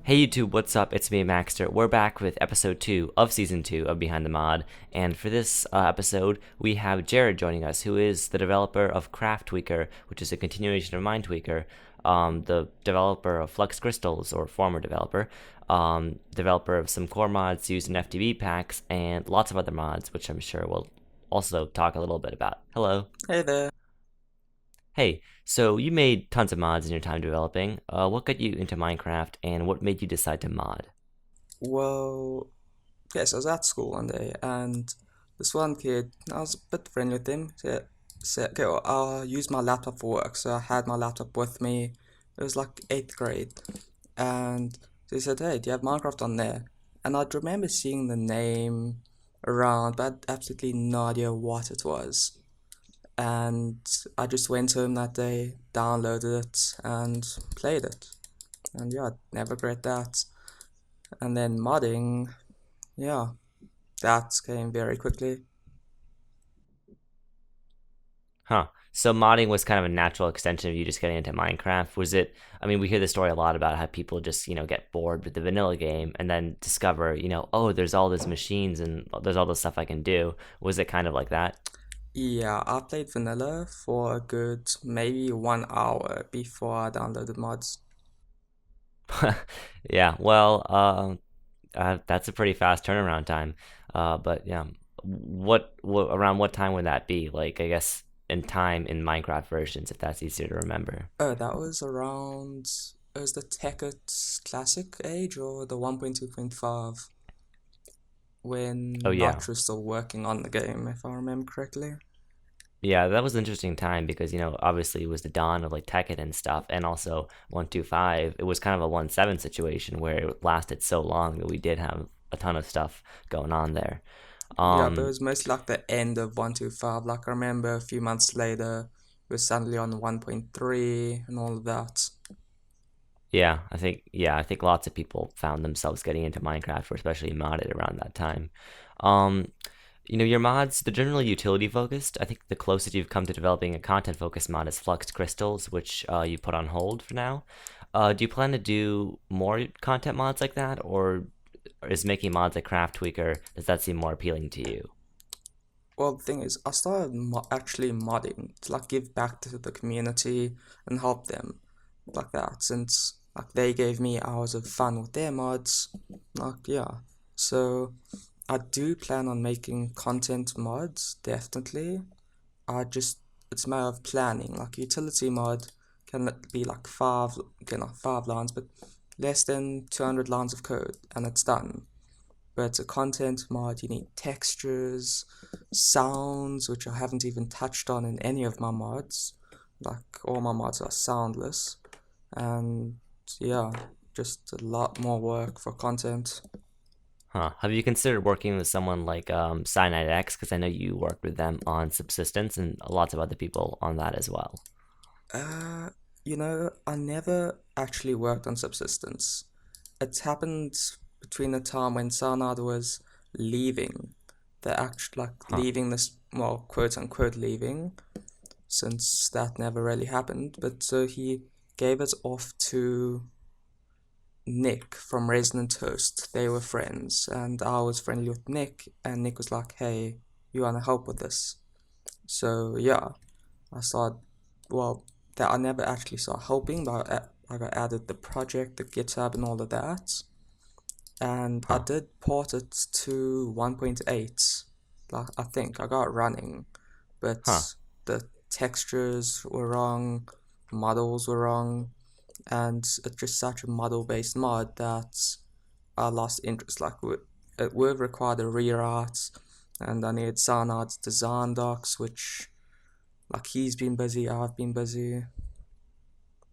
Hey YouTube, what's up? It's me, Maxter. We're back with episode 2 of season 2 of Behind the Mod, and for this episode, we have Jared joining us, who is the developer of CraftTweaker, which is a continuation of MindTweaker, the developer of Flux Crystals, or former developer, developer of some core mods used in FTB packs, and lots of other mods, which I'm sure we'll also talk a little bit about. Hello. Hey there. Hey, so you made tons of mods in your time developing. What got you into Minecraft, and what made you decide to mod? Well, yes, I was at school one day, and this one kid, I was a bit friendly with him. Said, okay, well, I'll use my laptop for work. So I had my laptop with me. It was like eighth grade, and so he said, "Hey, do you have Minecraft on there?" And I'd remember seeing the name around, but I had absolutely no idea what it was. And I just went home that day, downloaded it, and played it. And yeah, I'd never regret that. And then modding, yeah, that came very quickly. Huh. So modding was kind of a natural extension of you just getting into Minecraft. Was it, I mean, we hear the story a lot about how people just, get bored with the vanilla game and then discover, oh, there's all these machines and there's all this stuff I can do. Was it kind of like that? Yeah, I played vanilla for a good maybe 1 hour before I downloaded mods. Yeah, well, that's a pretty fast turnaround time. But yeah, around what time would that be? Like, I guess in time in Minecraft versions, if that's easier to remember. Oh, that was around, it was the Tekkit Classic age or the 1.2.5 Oh when yeah. Notch was still working on the game, if I remember correctly. Yeah, that was an interesting time because, obviously it was the dawn of like Tekkit and stuff, and also 125. It was kind of a 1.7 situation where it lasted so long that we did have a ton of stuff going on there. Yeah, but it Um, was mostly like the end of 1.25. Like I remember a few months later, we were suddenly on 1.3 and all of that. yeah, I think lots of people found themselves getting into Minecraft, or especially modded around that time. Um, your mods, they're generally utility focused. I think the closest you've come to developing a content focused mod is Flux Crystals, which you put on hold for now. Do you plan to do more content mods like that, or is making mods like Craft Tweaker, does that seem more appealing to you? Well, the thing is, I started actually modding to like give back to the community and help them like that since like they gave me hours of fun with their mods. Like yeah. So I do plan on making content mods, definitely. I just it's a matter of planning. Like utility mod can be like five okay not 5 lines, but less than 200 lines of code and it's done. But it's a content mod, you need textures, sounds, which I haven't even touched on in any of my mods. Like all my mods are soundless. And yeah, just a lot more work for content. Huh. Have you considered working with someone like Cyanide X? Because I know you worked with them on Subsistence and lots of other people on that as well. Uh, I never actually worked on subsistence. It's happened between the time when Sanad was leaving, the act like Huh. leaving this, well, quote unquote leaving, since that never really happened. But so he gave it off to Nick from Resonant Host. They were friends, and I was friendly with Nick, and Nick was like, "Hey, you wanna help with this?" So yeah, I started. Well, that I never actually started helping, but I got added the project, the GitHub, and all of that. And I Huh. did port it to 1.8. Like I think I got it running, but Huh. the textures were wrong, models were wrong, and it's just such a model-based mod that I lost interest. It would require the rewrites, and I needed Sanad's design docs, which like he's been busy, I've been busy.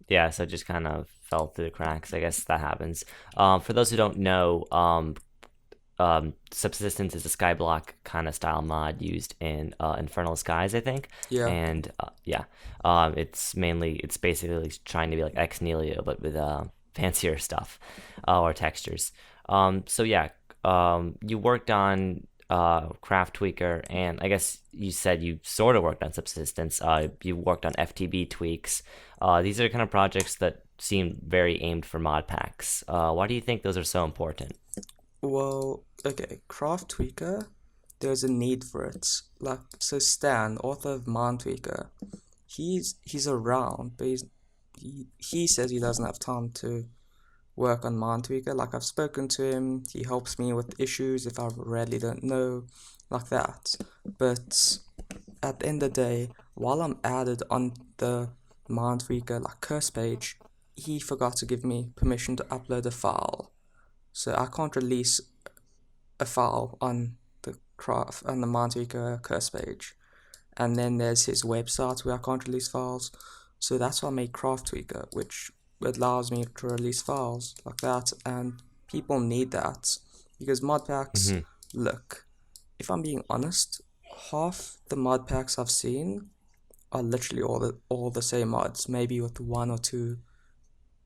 Yeah, so it just kind of fell through the cracks. I guess that happens. For those who don't know, Subsistence is a skyblock kind of style mod used in Infernal Skies, I think. Yeah, And yeah, it's basically trying to be like Ex Nihilo, but with fancier stuff or textures. So yeah, you worked on Craft Tweaker, and I guess you said you sort of worked on Subsistence. You worked on FTB tweaks. These are kind of projects that seem very aimed for mod packs. Why do you think those are so important? Well, okay, CraftTweaker, there's a need for it. Like, so Stan, author of Mindtweaker, he's around, but he says he doesn't have time to work on Mindtweaker. Like, I've spoken to him, he helps me with issues if I really don't know, like that. But at the end of the day, while I'm added on the Mindtweaker like curse page, he forgot to give me permission to upload a file. So I can't release a file on the Mindtweaker curse page. And then there's his website where I can't release files. So that's why I made CraftTweaker, which allows me to release files like that. And people need that because modpacks, Hmm. look, if I'm being honest, half the modpacks I've seen are literally all the same mods, maybe with one or two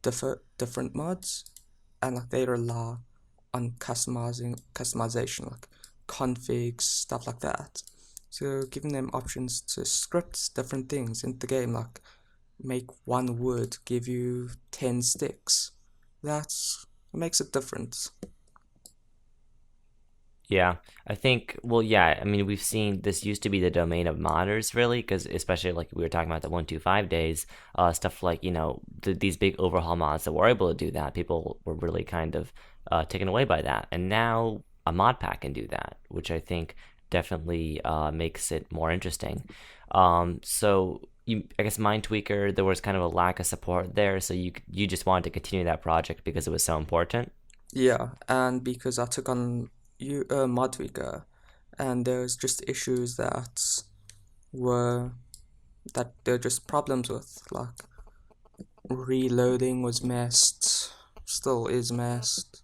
different mods, and like they rely on customization, like configs, stuff like that. So giving them options to script different things in the game, like make one wood give you 10 sticks. That's makes it different. Yeah, I think, well, yeah, I mean, we've seen this used to be the domain of modders, really, because especially like we were talking about the 125 days, stuff like, these big overhaul mods that were able to do that, people were really kind of taken away by that. And now a mod pack can do that, which I think definitely makes it more interesting. I guess Mind Tweaker, there was kind of a lack of support there, so you just wanted to continue that project because it was so important. Yeah, and because I took on Modweaker, and there's just issues were that there are just problems with, like reloading was messed, still is messed.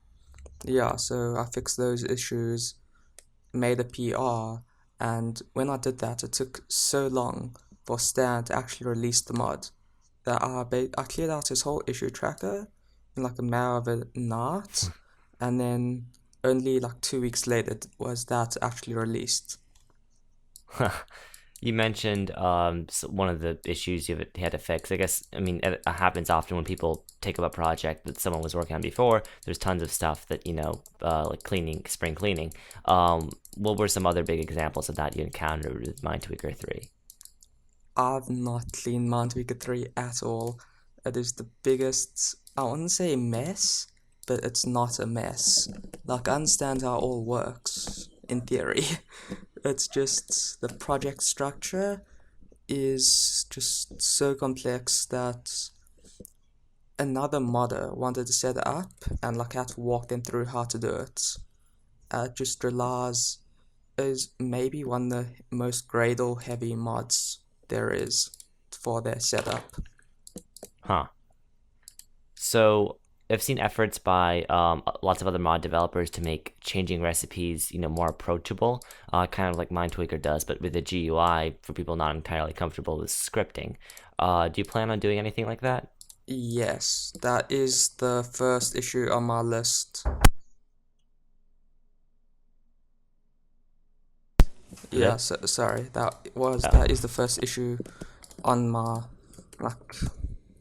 Yeah, so I fixed those issues, made a PR, and when I did that, it took so long for Stan to actually release the mod that I cleared out his whole issue tracker in like a matter of a night, and then only like 2 weeks later was that actually released. You mentioned one of the issues had to fix. I guess, I mean, it happens often when people take up a project that someone was working on before. There's tons of stuff that, like cleaning, spring cleaning. What were some other big examples of that you encountered with Mindtweaker 3? I've not cleaned Mount Weaker 3 at all. It is the biggest, I wouldn't say mess, but it's not a mess. Like, I understand how it all works, in theory. It's just the project structure is just so complex that another modder wanted to set it up, and like I had to walk them through how to do it. It just relies is maybe one of the most Gradle heavy mods there is for their setup. Huh. So I've seen efforts by lots of other mod developers to make changing recipes, more approachable, kind of like Mindtweaker does, but with a GUI for people not entirely comfortable with scripting. Do you plan on doing anything like that? Yes, that is the first issue on my list. Hello? Yeah, sorry. Oh, That is the first issue on my like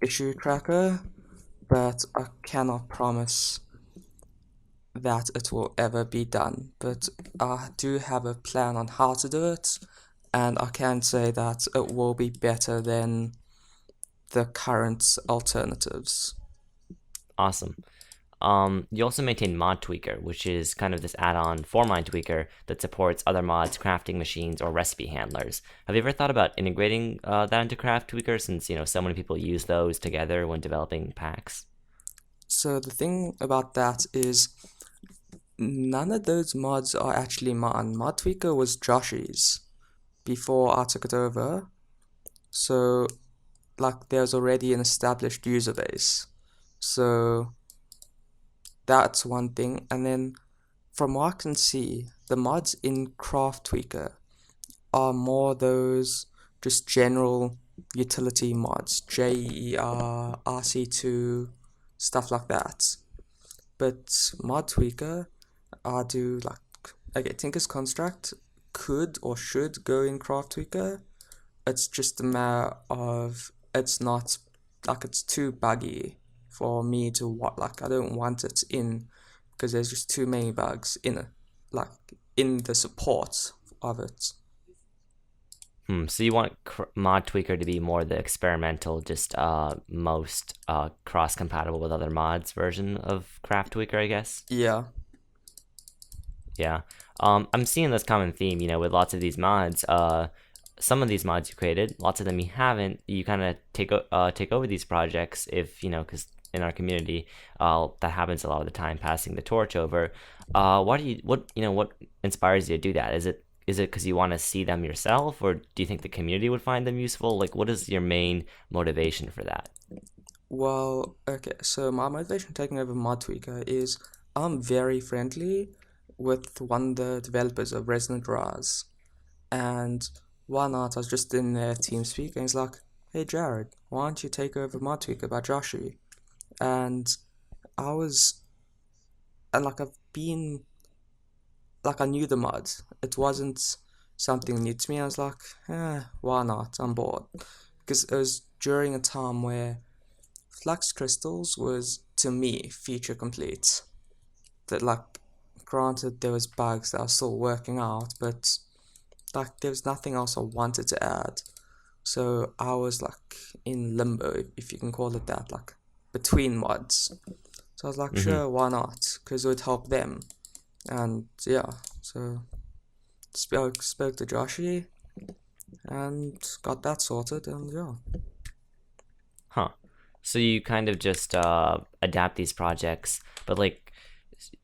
issue tracker, but I cannot promise that it will ever be done. But I do have a plan on how to do it, and I can say that it will be better than the current alternatives. awesome. You also maintain ModTweaker, which is kind of this add-on for MindTweaker that supports other mods, crafting machines, or recipe handlers. Have you ever thought about integrating that into CraftTweaker, since so many people use those together when developing packs? So the thing about that is none of those mods are actually mine. ModTweaker was Josh's before I took it over. So like there's already an established user base. So that's one thing. And then from what I can see, the mods in CraftTweaker are more those just general utility mods, JER, RC2, stuff like that. But ModTweaker, I do like, okay, Tinker's Construct could or should go in CraftTweaker. It's just a matter of it's not like it's too buggy for me to what like I don't want it in because there's just too many bugs in it, like in the support of it. So you want ModTweaker to be more the experimental, just most cross compatible with other mods version of CraftTweaker, I guess. Yeah, Yeah. I'm seeing this common theme, with lots of these mods. Some of these mods you created, lots of them you haven't. You kind of take over these projects if because in our community, that happens a lot of the time, passing the torch over. What inspires you to do that? Is it because you want to see them yourself, or do you think the community would find them useful? Like, what is your main motivation for that? well, okay, so my motivation taking over ModTweaker is I'm very friendly with one of the developers of Resonant Rise. And one night I was just in their team speak and he's like, "Hey Jared, why don't you take over ModTweaker by Joshi?" And I was, and like I've been, like I knew the mod. It wasn't something new to me. I was like, why not? I'm bored. Because it was during a time where Flux Crystals was, to me, feature complete. That like, granted there was bugs that I was still working out, but like there was nothing else I wanted to add. So I was like in limbo, if you can call it that, like between mods. So I was like, Mm-hmm. sure, why not? Because it would help them. And yeah, so spoke to Joshi and got that sorted. And yeah, Huh. So you kind of just adapt these projects, but like,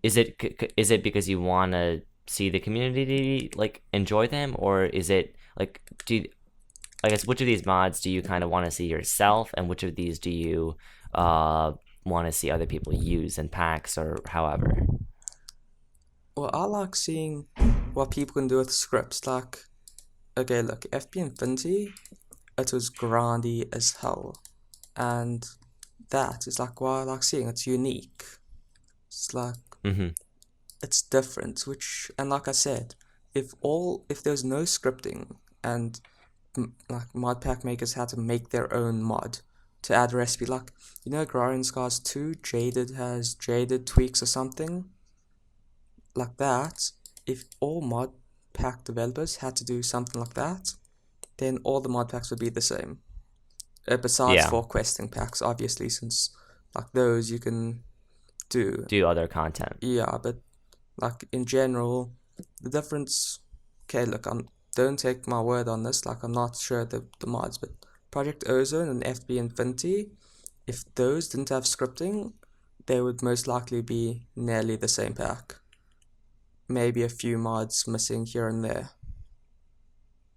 is it because you want to see the community like enjoy them, or is it like I guess which of these mods do you kind of want to see yourself, and which of these do you uh want to see other people use in packs or however? well, I like seeing what people can do with scripts. Like, okay, look, FB Infinity, it was grindy as hell, and that is like why I like seeing it's unique. It's like Mm-hmm. it's different, which and like I said, if there's no scripting and like mod pack makers had to make their own mod to add recipe, like Agrarian Scars 2, Jaded has Jaded tweaks or something like that. If all mod pack developers had to do something like that, then all the mod packs would be the same. Besides Yeah, for questing packs, obviously, since like those you can do. do other content. Yeah, but like in general, the difference. Okay, look, don't take my word on this. Like I'm not sure the mods, but Project Ozone and FB Infinity, if those didn't have scripting, they would most likely be nearly the same pack. Maybe a few mods missing here and there.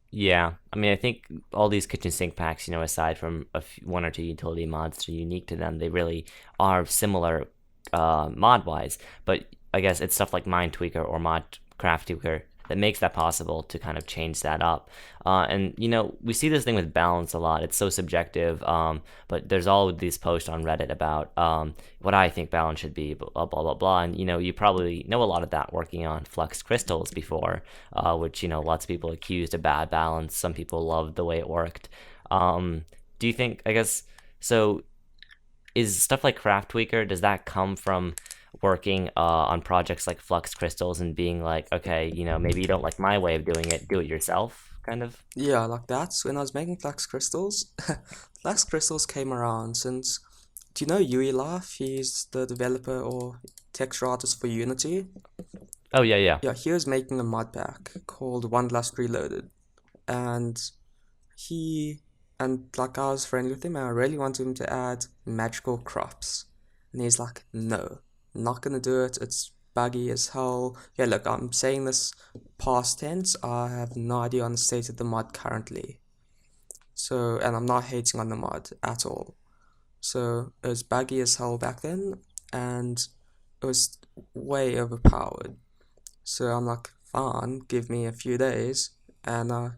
Yeah, I mean, I think all these kitchen sink packs, aside from one or two utility mods that are unique to them, they really are similar mod wise. But I guess it's stuff like Mind Tweaker or Mod Craft Tweaker that makes that possible to kind of change that up. And we see this thing with balance a lot. It's so subjective. But there's all these posts on Reddit about what I think balance should be, blah blah blah blah. And you probably know a lot of that working on flux crystals before, which lots of people accused of bad balance. Some people loved the way it worked. Do you think? I guess so. Is stuff like Craft Tweaker, does that come from working on projects like Flux Crystals and being like, okay, maybe you don't like my way of doing it, do it yourself, kind of? Yeah, like that's when I was making Flux Crystals. Flux Crystals came around since. Do you know Yui Life? He's the developer or texture artist for Unity. Oh yeah, yeah. Yeah, he was making a mod pack called One Last Reloaded, and he like I was friendly with him, and I really wanted him to add magical crops, and he's like, "No, not gonna do it. It's buggy as hell." Yeah, look, I'm saying this past tense. I have no idea on the state of the mod currently. So, and I'm not hating on the mod at all. So it was buggy as hell back then, and it was way overpowered. So I'm like, fine, give me a few days. And I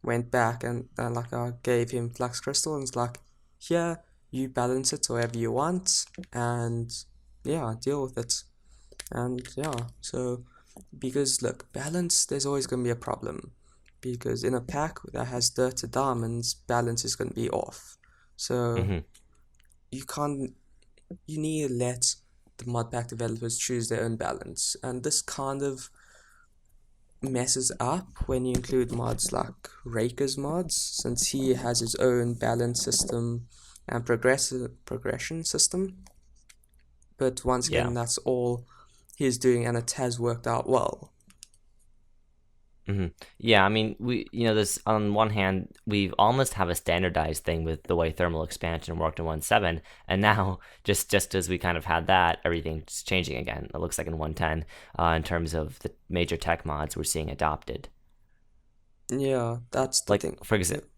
went back and like I gave him Flux Crystal and it's like, here, you balance it however you want and yeah, deal with it. And yeah, so because look, balance, there's always gonna be a problem. Because in a pack that has dirt to diamonds, balance is gonna be off. So Hmm. you can't you need to let the mod pack developers choose their own balance, and this kind of messes up when you include mods like Raker's mods, since he has his own balance system and progression system. But once Yeah. again, that's all he's doing, and it has worked out well. hmm Yeah, I mean, this on one hand, we've almost have a standardized thing with the way thermal expansion worked in 1.7, and now just as we kind of had that, everything's changing again. It looks like in 1.10, in terms of the major tech mods we're seeing adopted. Yeah, that's the Like thing. for Yeah, example,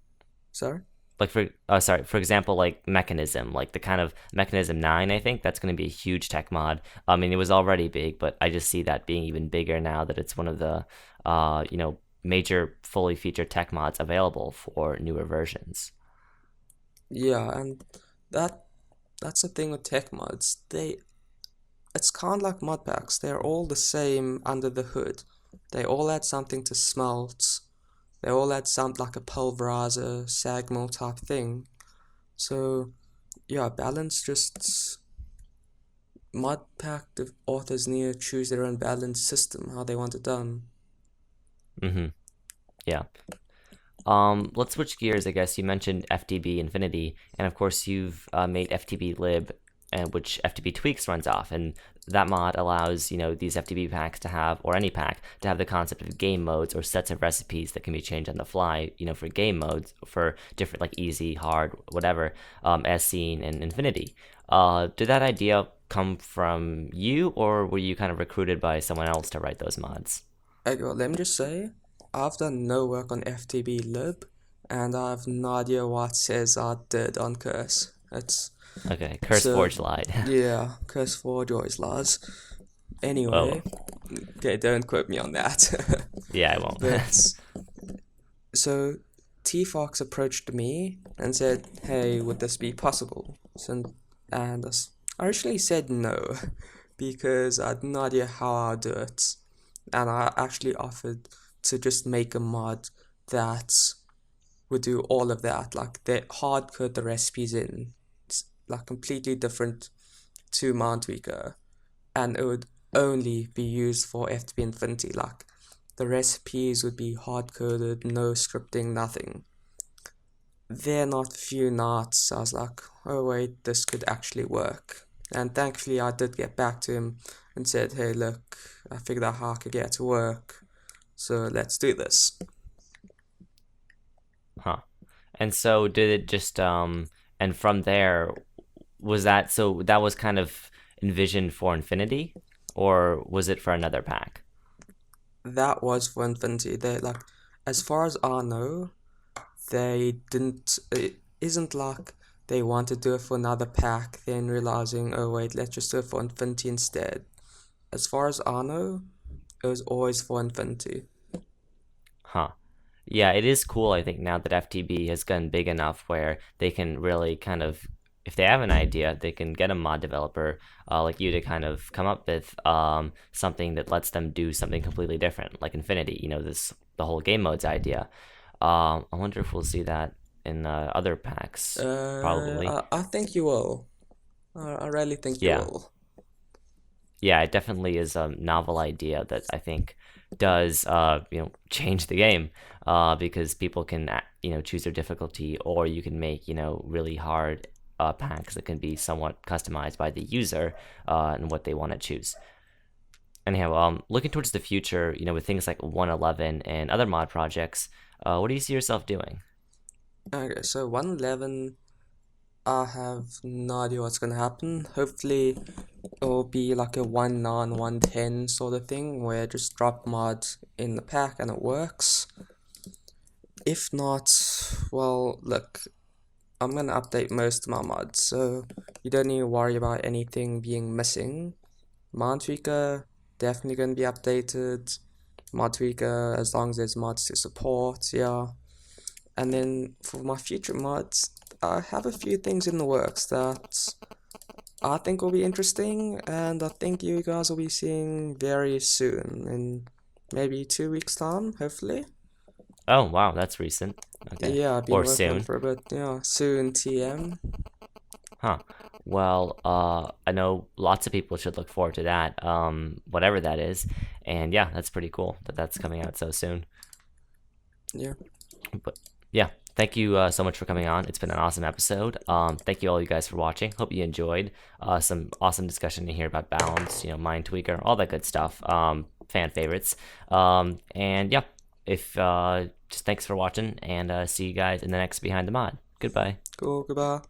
sorry. for example, like Mechanism, like the kind of Mechanism 9, I think that's going to be a huge tech mod. I mean, it was already big, but I just see that being even bigger now that it's one of the major fully featured tech mods available for newer versions. Yeah, and that that's the thing with tech mods. It's kind of like mod packs. They're all the same under the hood. They all add something to smelt. They all add something like a pulverizer, sag mill type thing. So yeah, balance just mod pack the authors need to choose their own balance system, how they want it done. Mm-hmm. Yeah. Let's switch gears. I guess you mentioned FTB Infinity, and of course you've made FTB Lib, and which FTB Tweaks runs off, and that mod allows these FTB packs to have, or any pack to have the concept of game modes or sets of recipes that can be changed on the fly. For game modes for different like easy, hard, whatever, as seen in Infinity. Did that idea come from you, or were you kind of recruited by someone else to write those mods? Well, let me just say, I've done no work on FTB lib, and I have no idea what says I did on Curse. It's Okay, Curse so Forge lied. yeah, Curse for Joy's laws. Oh, Anyway, okay, don't quote me on that. yeah, I won't. But so T Fox approached me and said, "Hey, would this be possible?" And I originally said no because I had no idea how I'll do it, and I actually offered to just make a mod that would do all of that, like they hard code the recipes in, it's like completely different to Mountweaker, and it would only be used for FTP Infinity. Like the recipes would be hard coded, no scripting, nothing. Then after a few nights, I was like, oh wait, this could actually work. And thankfully, I did get back to him and said, hey, look, I figured out how I could get it to work. So let's do this. Huh. And so did it just and from there was that so that was kind of envisioned for Infinity, or was it for another pack? That was for Infinity. They like, as far as I know, they didn't. It isn't like they want to do it for another pack, then realizing, oh wait, let's just do it for Infinity instead. As far as I know, it was always for Infinity. Huh. Yeah, it is cool, I think, now that FTB has gotten big enough where they can really kind of, if they have an idea, they can get a mod developer like you to kind of come up with something that lets them do something completely different, like Infinity, the whole game modes idea. I wonder if we'll see that in other packs, probably. I think you will. I really think you Yeah. will. Yeah, it definitely is a novel idea that I think does change the game because people can choose their difficulty, or you can make really hard packs that can be somewhat customized by the user and what they want to choose. Anyhow, looking towards the future, with things like 111 and other mod projects, what do you see yourself doing? Okay, so 111, I have no idea what's gonna happen. Hopefully, it'll be like a 1.9, 1.10 sort of thing where I just drop mods in the pack and it works. If not, well, look, I'm gonna update most of my mods, so you don't need to worry about anything being missing. Mod Tweaker definitely gonna be updated. Mod Tweaker, as long as there's mods to support, yeah. And then for my future mods, I have a few things in the works that I think will be interesting, and I think you guys will be seeing very soon, in maybe 2 weeks' time, hopefully. Oh, wow, that's recent. Okay. Yeah, I've been Or working on it soon. for a bit. Yeah, soon TM. Huh. Well, I know lots of people should look forward to that, whatever that is. And yeah, that's pretty cool that that's coming out so soon. Yeah. But yeah, thank you so much for coming on. It's been an awesome episode. Thank you all you guys for watching. Hope you enjoyed. Some awesome discussion to hear about balance, mind tweaker, all that good stuff. Fan favorites. And yeah, if just thanks for watching, and see you guys in the next Behind the Mod. Goodbye. Cool. Goodbye.